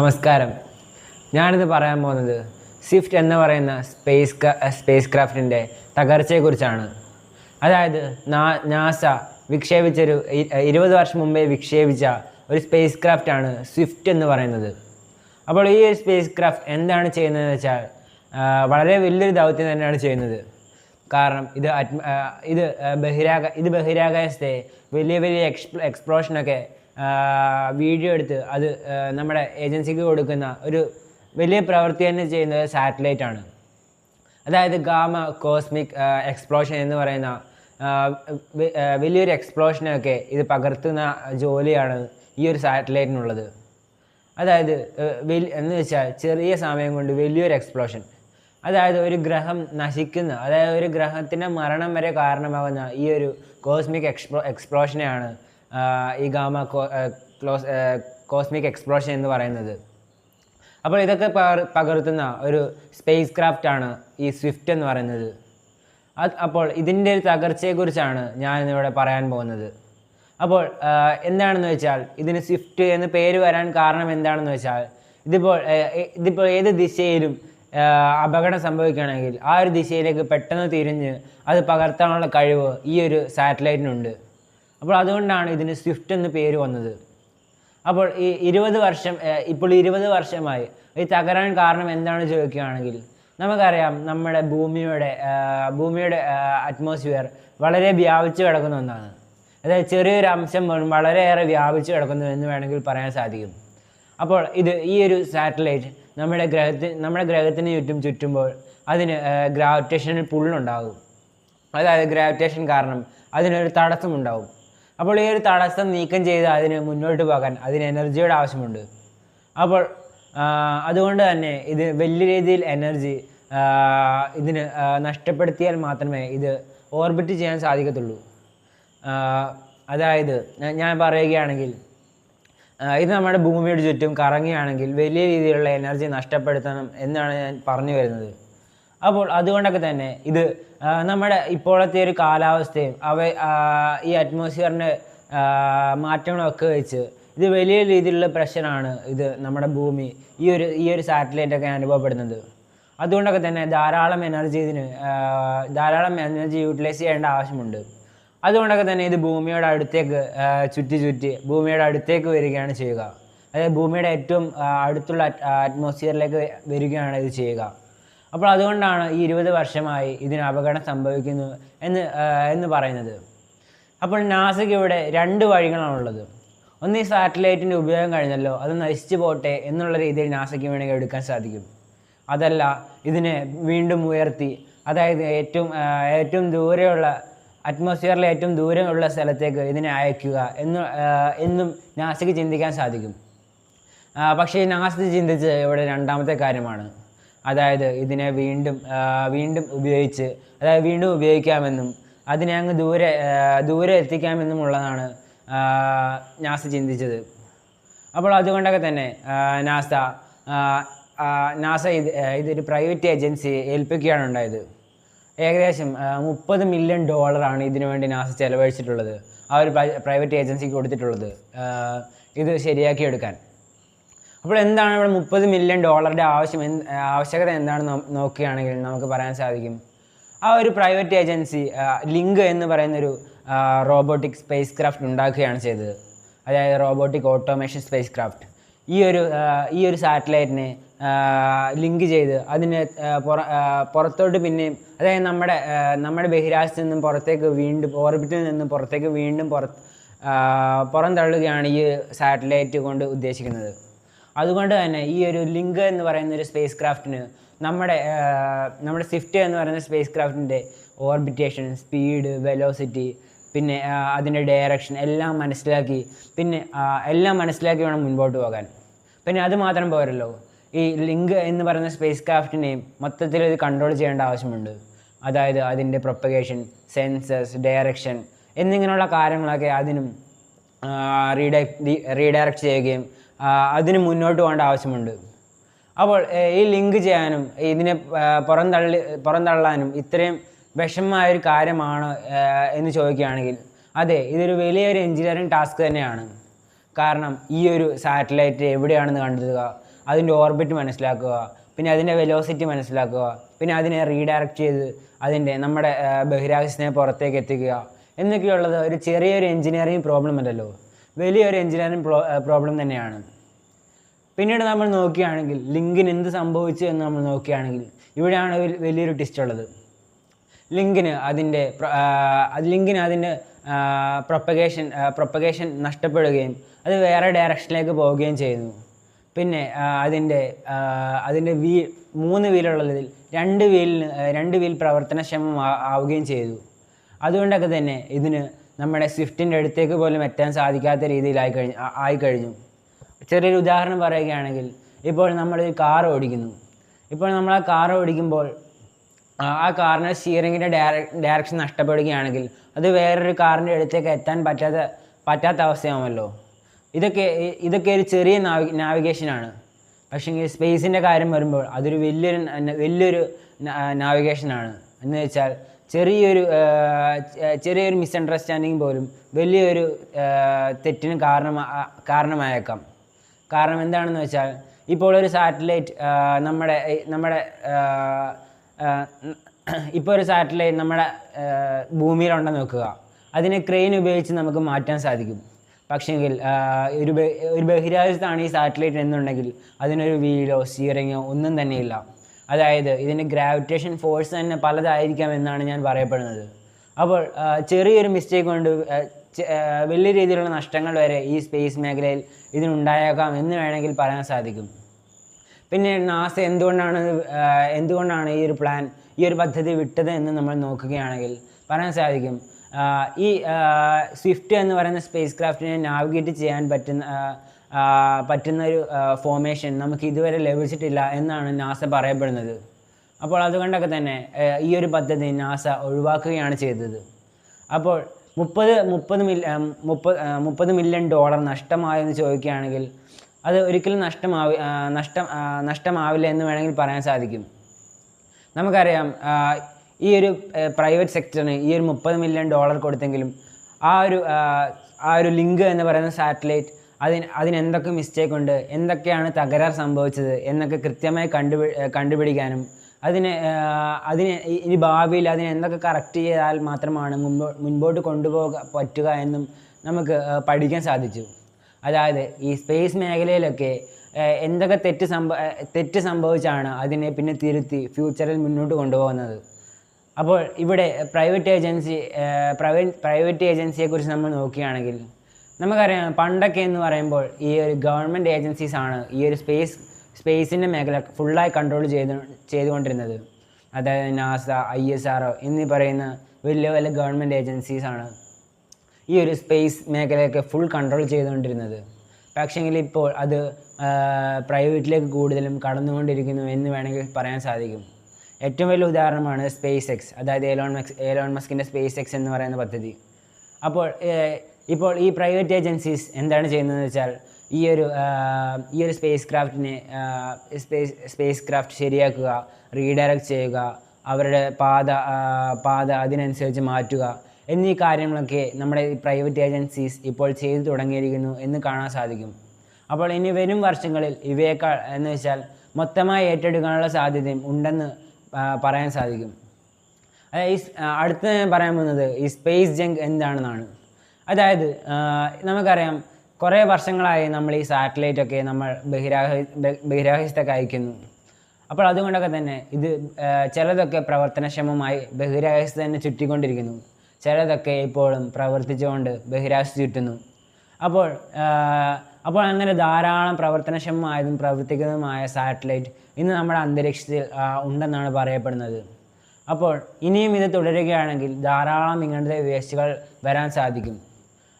നമസ്കാരം. ഞാനിത് പറയാൻ പോകുന്നത് സ്വിഫ്റ്റ് എന്ന് പറയുന്ന സ്പേസ് ക്രാഫ്റ്റിൻ്റെ തകർച്ചയെക്കുറിച്ചാണ്. അതായത് നാസ വിക്ഷേപിച്ചൊരു 20 വർഷം മുമ്പേ വിക്ഷേപിച്ച ഒരു സ്പേസ് ക്രാഫ്റ്റാണ് സ്വിഫ്റ്റ് എന്ന് പറയുന്നത്. അപ്പോൾ ഈ ഒരു സ്പേസ് ക്രാഫ്റ്റ് എന്താണ് ചെയ്യുന്നതെന്ന് വെച്ചാൽ വളരെ വലിയൊരു ദൗത്യം തന്നെയാണ് ചെയ്യുന്നത്. കാരണം ഇത് ബഹിരാകാശത്തെ വലിയ വലിയ എക്സ്പ്ലോഷനൊക്കെ വീഡിയോ എടുത്ത് അത് നമ്മുടെ ഏജൻസിക്ക് കൊടുക്കുന്ന ഒരു വലിയ പ്രവൃത്തി തന്നെ ചെയ്യുന്നത് സാറ്റലൈറ്റാണ്. അതായത് ഗാമ കോസ്മിക് എക്സ്പ്ലോഷൻ എന്ന് പറയുന്ന വലിയൊരു എക്സ്പ്ലോഷനൊക്കെ ഇത് പകർത്തുന്ന ജോലിയാണ് ഈ ഒരു സാറ്റലൈറ്റിനുള്ളത്. അതായത് എന്ന് വെച്ചാൽ ചെറിയ സമയം കൊണ്ട് വലിയൊരു എക്സ്പ്ലോഷൻ, അതായത് ഒരു ഗ്രഹം നശിക്കുന്ന, അതായത് ഒരു ഗ്രഹത്തിൻ്റെ മരണം വരെ കാരണമാകുന്ന ഈ ഒരു കോസ്മിക് എക്സ്പ്ലോഷനെയാണ് ഈ ഗാമ കോസ്മിക് എക്സ്പ്ലോഷൻ എന്ന് പറയുന്നത്. അപ്പോൾ ഇതൊക്കെ പകർത്തുന്ന ഒരു സ്പേസ് ക്രാഫ്റ്റാണ് ഈ സ്വിഫ്റ്റ് എന്ന് പറയുന്നത്. അപ്പോൾ ഇതിൻ്റെ ഒരു തകർച്ചയെക്കുറിച്ചാണ് ഞാനിന്നിവിടെ പറയാൻ പോകുന്നത്. അപ്പോൾ എന്താണെന്ന് വെച്ചാൽ ഇതിന് സ്വിഫ്റ്റ് എന്ന് പേര് വരാൻ കാരണം എന്താണെന്ന് വെച്ചാൽ ഇതിപ്പോൾ ഏത് ദിശയിലും അപകടം സംഭവിക്കുകയാണെങ്കിൽ ആ ഒരു ദിശയിലേക്ക് പെട്ടെന്ന് തിരിഞ്ഞ് അത് പകർത്താനുള്ള കഴിവ് ഈ ഒരു സാറ്റലൈറ്റിനുണ്ട്. അപ്പോൾ അതുകൊണ്ടാണ് ഇതിന് സ്വിഫ്റ്റ് എന്ന് പേര് വന്നത്. അപ്പോൾ ഈ 20 വർഷമായി ഈ തകരാൻ കാരണം എന്താണെന്ന് ചോദിക്കുകയാണെങ്കിൽ നമുക്കറിയാം, നമ്മുടെ ഭൂമിയുടെ അറ്റ്മോസ്ഫിയർ വളരെ വ്യാപിച്ചു കിടക്കുന്ന ഒന്നാണ്. അതായത് ചെറിയൊരു അംശം പോലും വളരെയേറെ വ്യാപിച്ചു കിടക്കുന്നു എന്ന് വേണമെങ്കിൽ പറയാൻ സാധിക്കും. അപ്പോൾ ഈ ഒരു സാറ്റലൈറ്റ് നമ്മുടെ ഗ്രഹത്തിന് ചുറ്റുമ്പോൾ അതിന് ഗ്രാവിറ്റേഷണൽ പുള്ളുണ്ടാകും. അതായത് ഗ്രാവിറ്റേഷൻ കാരണം അതിനൊരു തടസ്സമുണ്ടാകും. അപ്പോൾ ഈ ഒരു തടസ്സം നീക്കം ചെയ്ത് അതിന് മുന്നോട്ട് പോകാൻ അതിന് എനർജിയുടെ ആവശ്യമുണ്ട്. അപ്പോൾ അതുകൊണ്ട് തന്നെ ഇത് വലിയ രീതിയിൽ എനർജി ഇതിന് നഷ്ടപ്പെടുത്തിയാൽ മാത്രമേ ഇത് ഓർബിറ്റ് ചെയ്യാൻ സാധിക്കത്തുള്ളൂ. അതായത് ഞാൻ പറയുകയാണെങ്കിൽ ഇത് നമ്മുടെ ഭൂമിയുടെ ചുറ്റും കറങ്ങുകയാണെങ്കിൽ വലിയ രീതിയിലുള്ള എനർജി നഷ്ടപ്പെടുത്തണം എന്നാണ് ഞാൻ പറഞ്ഞു വരുന്നത്. അപ്പോൾ അതുകൊണ്ടൊക്കെ തന്നെ ഇത് നമ്മുടെ ഇപ്പോഴത്തെ ഒരു കാലാവസ്ഥയും ഈ അറ്റ്മോസ്ഫിയറിൻ്റെ മാറ്റങ്ങളൊക്കെ വെച്ച് ഇത് വലിയ രീതിയിലുള്ള പ്രഷറാണ് ഇത് നമ്മുടെ ഭൂമി ഈ ഒരു സാറ്റലൈറ്റൊക്കെ അനുഭവപ്പെടുന്നത്. അതുകൊണ്ടൊക്കെ തന്നെ ധാരാളം എനർജി യൂട്ടിലൈസ് ചെയ്യേണ്ട ആവശ്യമുണ്ട്. അതുകൊണ്ടൊക്കെ തന്നെ ഇത് ഭൂമിയുടെ അടുത്തേക്ക് ചുറ്റി ഭൂമിയുടെ അടുത്തേക്ക് വരികയാണ് ചെയ്യുക. അതായത് ഭൂമിയുടെ ഏറ്റവും അടുത്തുള്ള അറ്റ്മോസ്ഫിയറിലേക്ക് വരികയാണ് ഇത് ചെയ്യുക. അപ്പോൾ അതുകൊണ്ടാണ് ഈ 20 വർഷമായി ഇതിന് അപകടം സംഭവിക്കുന്നു എന്ന് പറയുന്നത്. അപ്പോൾ നാസയ്ക്ക് ഇവിടെ 2 വഴികളാണുള്ളത്. ഒന്ന്, ഈ സാറ്റലൈറ്റിൻ്റെ ഉപയോഗം കഴിഞ്ഞല്ലോ, അത് നശിച്ചു പോട്ടെ എന്നുള്ള രീതിയിൽ നാസയ്ക്ക് വേണമെങ്കിൽ എടുക്കാൻ സാധിക്കും. അതല്ല, ഇതിനെ വീണ്ടും ഉയർത്തി, അതായത് ഏറ്റവും ദൂരെയുള്ള അറ്റ്മോസ്ഫിയറിലെ ഏറ്റവും ദൂരമുള്ള സ്ഥലത്തേക്ക് ഇതിനെ അയക്കുക എന്നും നാസയ്ക്ക് ചിന്തിക്കാൻ സാധിക്കും. പക്ഷേ നാസ ചിന്തിച്ച് ഇവിടെ രണ്ടാമത്തെ കാര്യമാണ്. അതായത് ഇതിനെ വീണ്ടും ഉപയോഗിക്കാമെന്നും അതിനെ അങ്ങ് ദൂരെ എത്തിക്കാമെന്നുമുള്ളതാണ് നാസ ചിന്തിച്ചത്. അപ്പോൾ അതുകൊണ്ടൊക്കെ തന്നെ നാസ ഇതൊരു പ്രൈവറ്റ് ഏജൻസി ഏൽപ്പിക്കുകയാണ് ഉണ്ടായത്. ഏകദേശം $30 മില്യൺ ഇതിനു വേണ്ടി നാസ ചെലവഴിച്ചിട്ടുള്ളത്, ആ ഒരു പ്രൈവറ്റ് ഏജൻസിക്ക് കൊടുത്തിട്ടുള്ളത് ഇത് ശരിയാക്കിയെടുക്കാൻ. അപ്പോൾ എന്താണ് ഇവിടെ $30 മില്യൺ ആവശ്യകത എന്താണെന്ന് നോക്കുകയാണെങ്കിൽ നമുക്ക് പറയാൻ സാധിക്കും, ആ ഒരു പ്രൈവറ്റ് ഏജൻസി ലിങ്ക് എന്ന് പറയുന്നൊരു റോബോട്ടിക് സ്പേസ് ക്രാഫ്റ്റ് ഉണ്ടാക്കുകയാണ് ചെയ്തത്. അതായത് റോബോട്ടിക് ഓട്ടോമേഷൻ സ്പേസ് ക്രാഫ്റ്റ്. ഈ ഒരു സാറ്റലൈറ്റിനെ ലിങ്ക് ചെയ്ത് അതിനെ പുറത്തോട്ട് പിന്നെയും, അതായത് നമ്മുടെ ബഹിരാകാശത്ത് നിന്നും പുറത്തേക്ക് വീണ്ടും ഓർബിറ്റിൽ നിന്നും പുറത്തേക്ക് വീണ്ടും പുറന്തള്ളുകയാണ് ഈ സാറ്റലൈറ്റ് കൊണ്ട് ഉദ്ദേശിക്കുന്നത്. അതുകൊണ്ട് തന്നെ ഈ ഒരു ലിങ്ക് എന്ന് പറയുന്ന ഒരു സ്പേസ് ക്രാഫ്റ്റിന് നമ്മുടെ സ്വിഫ്റ്റ് എന്ന് പറയുന്ന സ്പേസ് ക്രാഫ്റ്റിൻ്റെ ഓർബിറ്റേഷൻ, സ്പീഡ്, വെലോസിറ്റി, പിന്നെ അതിൻ്റെ ഡയറക്ഷൻ എല്ലാം മനസ്സിലാക്കി വേണം മുൻപോട്ട് പോകാൻ. പിന്നെ അത് മാത്രം പോരല്ലോ, ഈ ലിങ്ക് എന്ന് പറയുന്ന സ്പേസ് ക്രാഫ്റ്റിനെയും മൊത്തത്തിൽ ഇത് കൺട്രോൾ ചെയ്യേണ്ട ആവശ്യമുണ്ട്. അതായത് അതിൻ്റെ പ്രൊപ്പഗേഷൻ, സെൻസസ്, ഡയറക്ഷൻ എന്നിങ്ങനെയുള്ള കാര്യങ്ങളൊക്കെ അതിനും റീഡയറക്റ്റ് ചെയ്യുകയും അതിന് മുന്നോട്ട് പോകേണ്ട ആവശ്യമുണ്ട്. അപ്പോൾ ഈ ലിങ്ക് ചെയ്യാനും ഇതിനെ പുറന്തള്ളാനും ഇത്രയും വിഷമമായൊരു കാര്യമാണ് എന്ന് ചോദിക്കുകയാണെങ്കിൽ അതെ, ഇതൊരു വലിയൊരു എഞ്ചിനീയറിംഗ് ടാസ്ക് തന്നെയാണ്. കാരണം ഈ ഒരു സാറ്റലൈറ്റ് എവിടെയാണെന്ന് കണ്ടെത്തുക, അതിൻ്റെ ഓർബിറ്റ് മനസ്സിലാക്കുക, പിന്നെ അതിൻ്റെ വെലോസിറ്റി മനസ്സിലാക്കുക, പിന്നെ അതിനെ റീഡയറക്റ്റ് ചെയ്ത് നമ്മുടെ ബഹിരാകാശത്തിനെ പുറത്തേക്ക് എത്തിക്കുക എന്നൊക്കെയുള്ളത് ഒരു ചെറിയൊരു എഞ്ചിനീയറിംഗ് പ്രോബ്ലം അല്ലല്ലോ, വലിയൊരു എഞ്ചിനീയറിംഗ് പ്രോബ്ലം തന്നെയാണ്. പിന്നീട് നമ്മൾ നോക്കുകയാണെങ്കിൽ ലിങ്കിന് എന്ത് സംഭവിച്ചു എന്ന് നമ്മൾ നോക്കുകയാണെങ്കിൽ ഇവിടെയാണ് വലിയൊരു ട്വിസ്റ്റ് ഉള്ളത്. ലിങ്കിന് അതിൻ്റെ പ്രൊപ്പഗേഷൻ നഷ്ടപ്പെടുകയും അത് വേറെ ഡയറക്ഷനിലേക്ക് പോവുകയും ചെയ്യുന്നു. പിന്നെ അതിൻ്റെ 3 വീലുള്ളതിൽ 2 വീൽ പ്രവർത്തനക്ഷമം ആവുകയും ചെയ്തു. അതുകൊണ്ടൊക്കെ തന്നെ ഇതിന് നമ്മുടെ സ്വിഫ്റ്റിൻ്റെ അടുത്തേക്ക് പോലും എത്താൻ സാധിക്കാത്ത ആയിക്കഴിഞ്ഞു. ചെറിയൊരു ഉദാഹരണം പറയുകയാണെങ്കിൽ, ഇപ്പോൾ നമ്മളൊരു കാർ ഓടിക്കുന്നു. ഇപ്പോൾ നമ്മൾ ആ കാർ ഓടിക്കുമ്പോൾ ആ കാറിന് സ്റ്റിയറിങ്ങിൻ്റെ ഡയറക്ഷൻ നഷ്ടപ്പെടുകയാണെങ്കിൽ അത് വേറൊരു കാറിൻ്റെ അടുത്തേക്ക് എത്താൻ പറ്റാത്ത അവസ്ഥയാവുമല്ലോ. ഇതൊക്കെ ഒരു ചെറിയ നാവിഗേഷനാണ്. പക്ഷേ സ്പേസിൻ്റെ കാര്യം വരുമ്പോൾ അതൊരു വലിയൊരു നാവിഗേഷനാണ്. എന്ന് വെച്ചാൽ ചെറിയൊരു മിസ്അണ്ടർസ്റ്റാൻഡിങ് പോലും വലിയൊരു തെറ്റിന് കാരണമായേക്കാം. കാരണം എന്താണെന്ന് വെച്ചാൽ, ഇപ്പോൾ ഒരു സാറ്റലൈറ്റ് നമ്മുടെ ഭൂമിയിലുണ്ടെന്ന് നോക്കുക. അതിനെ ക്രെയിൻ ഉപയോഗിച്ച് നമുക്ക് മാറ്റാൻ സാധിക്കും. പക്ഷേങ്കിൽ ഒരു ബഹിരാകാശത്താണ് ഈ സാറ്റലൈറ്റ് എന്നുണ്ടെങ്കിൽ അതിനൊരു വീലോ സ്റ്റിയറിങ്ങോ ഒന്നും തന്നെയില്ല. അതായത് ഇതിൻ്റെ ഗ്രാവിറ്റേഷൻ ഫോഴ്സ് തന്നെ പലതായിരിക്കാം എന്നാണ് ഞാൻ പറയപ്പെടുന്നത്. അപ്പോൾ ചെറിയൊരു മിസ്റ്റേക്ക് കൊണ്ട് വലിയ രീതിയിലുള്ള നഷ്ടങ്ങൾ വരെ ഈ സ്പേസ് മേഖലയിൽ ഇതിനുണ്ടായേക്കാം എന്ന് വേണമെങ്കിൽ പറയാൻ സാധിക്കും. പിന്നെ നാസ എന്തുകൊണ്ടാണ് ഈ ഒരു പദ്ധതി വിട്ടത് എന്ന് നമ്മൾ നോക്കുകയാണെങ്കിൽ പറയാൻ സാധിക്കും, ഈ സ്വിഫ്റ്റ് എന്ന് പറയുന്ന സ്പേസ് ക്രാഫ്റ്റിനെ നാവിഗേറ്റ് ചെയ്യാൻ പറ്റുന്ന ഒരു ഫോർമേഷൻ നമുക്ക് ഇതുവരെ ലഭിച്ചിട്ടില്ല എന്നാണ് നാസ പറയപ്പെടുന്നത്. അപ്പോൾ അതുകൊണ്ടൊക്കെ തന്നെ ഈ ഒരു പദ്ധതി നാസ ഒഴിവാക്കുകയാണ് ചെയ്തത്. അപ്പോൾ $30 മില്യൺ നഷ്ടമായെന്ന് ചോദിക്കുകയാണെങ്കിൽ അത് ഒരിക്കലും നഷ്ടമാവില്ല എന്ന് വേണമെങ്കിൽ പറയാൻ സാധിക്കും. നമുക്കറിയാം, ഈ ഒരു പ്രൈവറ്റ് സെക്ടറിന് ഈ ഒരു $30 മില്യൺ കൊടുത്തെങ്കിലും ആ ഒരു ലിങ്ക് എന്ന് പറയുന്ന സാറ്റലൈറ്റ് അതിനെന്തൊക്കെ മിസ്റ്റേക്ക് ഉണ്ട്, എന്തൊക്കെയാണ് തകരാർ സംഭവിച്ചത് എന്നൊക്കെ കൃത്യമായി കണ്ടുപിടിക്കാനും അതിനെ ഇനി ഭാവിയിൽ അതിനെ എന്തൊക്കെ കറക്റ്റ് ചെയ്താൽ മാത്രമാണ് മുൻപോട്ട് കൊണ്ടുപോകാൻ പറ്റുക എന്നും നമുക്ക് പഠിക്കാൻ സാധിച്ചു. അതായത് ഈ സ്പേസ് മേഖലയിലൊക്കെ എന്തൊക്കെ തെറ്റ് സംഭവിച്ചാണ് അതിനെ പിന്നെ തിരുത്തി ഫ്യൂച്ചറിൽ മുന്നോട്ട് കൊണ്ടുപോകുന്നത്. അപ്പോൾ ഇവിടെ പ്രൈവറ്റ് ഏജൻസിയെക്കുറിച്ച് നമ്മൾ നോക്കുകയാണെങ്കിൽ നമുക്കറിയാം, പണ്ടൊക്കെ എന്ന് പറയുമ്പോൾ ഈ ഒരു ഗവൺമെൻറ് ഏജൻസീസാണ് ഈ ഒരു സ്പേസിൻ്റെ മേഖല ഫുള്ളായി കൺട്രോൾ ചെയ്തുകൊണ്ടിരുന്നത്. അതായത് നാസ, ISRO എന്നീ പറയുന്ന വലിയ ഗവൺമെൻറ് ഏജൻസീസാണ് ഈ ഒരു സ്പേസ് മേഖലയൊക്കെ ഫുൾ കൺട്രോൾ ചെയ്തുകൊണ്ടിരുന്നത്. പക്ഷേങ്കിൽ ഇപ്പോൾ അത് പ്രൈവറ്റിലേക്ക് കൂടുതലും കടന്നുകൊണ്ടിരിക്കുന്നു എന്ന് വേണമെങ്കിൽ പറയാൻ സാധിക്കും. ഏറ്റവും വലിയ ഉദാഹരണമാണ് SpaceX, അതായത് എലോൺ മസ്കിൻ്റെ SpaceX എന്ന് പറയുന്ന പദ്ധതി. ഇപ്പോൾ ഈ പ്രൈവറ്റ് ഏജൻസീസ് എന്താണ് ചെയ്യുന്നതെന്ന് വെച്ചാൽ ഈ ഒരു സ്പേസ് ക്രാഫ്റ്റ് ശരിയാക്കുക, റീഡയറക്റ്റ് ചെയ്യുക, അവരുടെ പാത അതിനനുസരിച്ച് മാറ്റുക എന്നീ കാര്യങ്ങളൊക്കെ നമ്മുടെ പ്രൈവറ്റ് ഏജൻസീസ് ഇപ്പോൾ ചെയ്തു തുടങ്ങിയിരിക്കുന്നു എന്ന് കാണാൻ സാധിക്കും. അപ്പോൾ ഇനി വരും വർഷങ്ങളിൽ ഇവയേക്കാൾ എന്ന് വെച്ചാൽ മൊത്തമായി ഏറ്റെടുക്കാനുള്ള സാധ്യതയും ഉണ്ടെന്ന് പറയാൻ സാധിക്കും. അടുത്ത ഞാൻ പറയാൻ പോകുന്നത് ഈ സ്പേസ് ജങ്ക് എന്താണെന്നാണ്. അതായത് നമുക്കറിയാം, കുറേ വർഷങ്ങളായി നമ്മൾ ഈ സാറ്റലൈറ്റൊക്കെ നമ്മൾ ബഹിരാകാശത്തൊക്കെ അയക്കുന്നു. അപ്പോൾ അതുകൊണ്ടൊക്കെ തന്നെ ഇത് ചിലതൊക്കെ പ്രവർത്തനക്ഷമമായി ബഹിരാകാശത്ത് തന്നെ ചുറ്റിക്കൊണ്ടിരിക്കുന്നു, ചിലതൊക്കെ ഇപ്പോഴും പ്രവർത്തിച്ചുകൊണ്ട് ബഹിരാകാശത്ത് ചുറ്റുന്നു. അപ്പോൾ അങ്ങനെ ധാരാളം പ്രവർത്തനക്ഷമമായതും പ്രവർത്തിക്കുന്നതുമായ സാറ്റലൈറ്റ് ഇന്ന് നമ്മുടെ അന്തരീക്ഷത്തിൽ ഉണ്ടെന്നാണ് പറയപ്പെടുന്നത്. അപ്പോൾ ഇനിയും ഇത് തുടരുകയാണെങ്കിൽ ധാരാളം ഇങ്ങനത്തെ വേസ്റ്റുകൾ വരാൻ സാധിക്കും.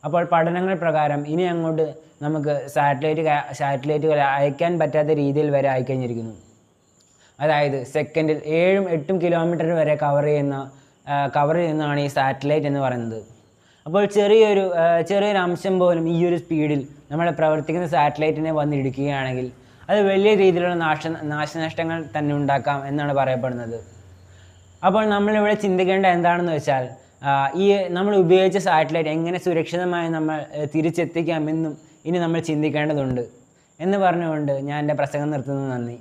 അപ്പോൾ പഠനങ്ങൾ പ്രകാരം ഇനി അങ്ങോട്ട് നമുക്ക് സാറ്റലൈറ്റുകൾ അയക്കാൻ പറ്റാത്ത രീതിയിൽ വരെ ആയിക്കഴിഞ്ഞിരിക്കുന്നു. അതായത് സെക്കൻഡിൽ 7-8 കിലോമീറ്റർ വരെ കവർ ചെയ്യുന്നതാണ് ഈ സാറ്റലൈറ്റ് എന്ന് പറയുന്നത്. അപ്പോൾ ചെറിയൊരു അംശം പോലും ഈ ഒരു സ്പീഡിൽ നമ്മൾ പ്രവർത്തിക്കുന്ന സാറ്റലൈറ്റിനെ വന്നിടിക്കുകയാണെങ്കിൽ അത് വലിയ രീതിയിലുള്ള നാശനഷ്ടങ്ങൾ തന്നെ ഉണ്ടാക്കാം എന്നാണ് പറയപ്പെടുന്നത്. അപ്പോൾ നമ്മളിവിടെ ചിന്തിക്കേണ്ട എന്താണെന്ന് വെച്ചാൽ, നമ്മൾ ഉപയോഗിച്ച സാറ്റലൈറ്റ് എങ്ങനെ സുരക്ഷിതമായി നമ്മൾ തിരിച്ചെത്തിക്കാമെന്നും ഇനി നമ്മൾ ചിന്തിക്കേണ്ടതുണ്ട്. എന്ന് പറഞ്ഞുകൊണ്ട് ഞാൻ എൻ്റെ പ്രസംഗം നിർത്തുന്നു. നന്ദി.